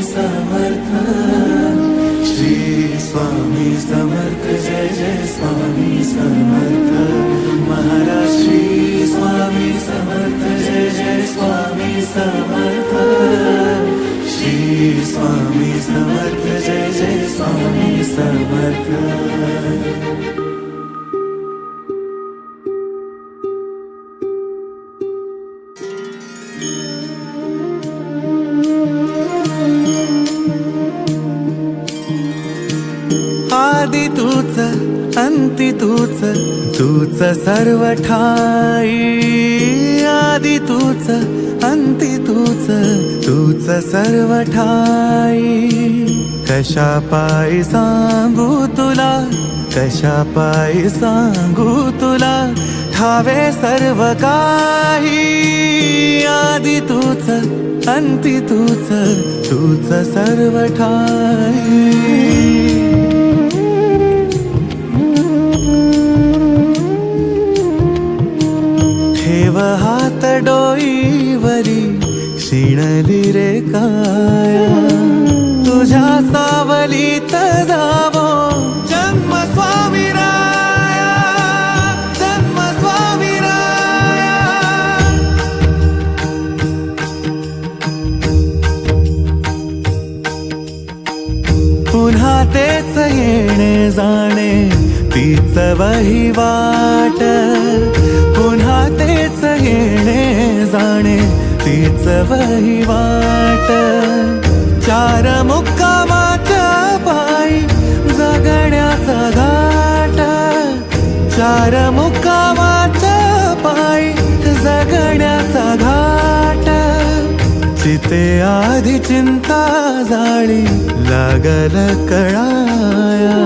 समर्थ, श्री स्वामी समर्थ, जय जय स्वामी समर्थ महाराज, श्री स्वामी समर्थ, जय जय स्वामी समर्थ, श्री स्वामी समर्थ, जय जय स्वामी समर्थ। आदि तूच अंती तूच, तूच सर्व ठाई। आदि तूच अंती तूच, तूच सर्व ठाई। कशा पायी सांगू तुला, कशा पायी सांगू तुला, ठावे सर्व काही। आदि तूच अंती तूच, तूच सर्व ठाई। ठेव हात डोईवरी, क्षीणली रे काया, तुझ्या सावलीत जावो जन्म स्वामी राया, जन्म स्वामी राया। पुन्हा तेच येणे जाणे, तीच वहिवाट, पुन्हा तेच येणे जाणे, तीच वहिवाट। चार मुक्कामाच्या पायी जगण्याचा घाट, चार मुक्कामाच्या पायी जगण्याचा घाट। चिते आधी चिंता जाळी लागल कळाया,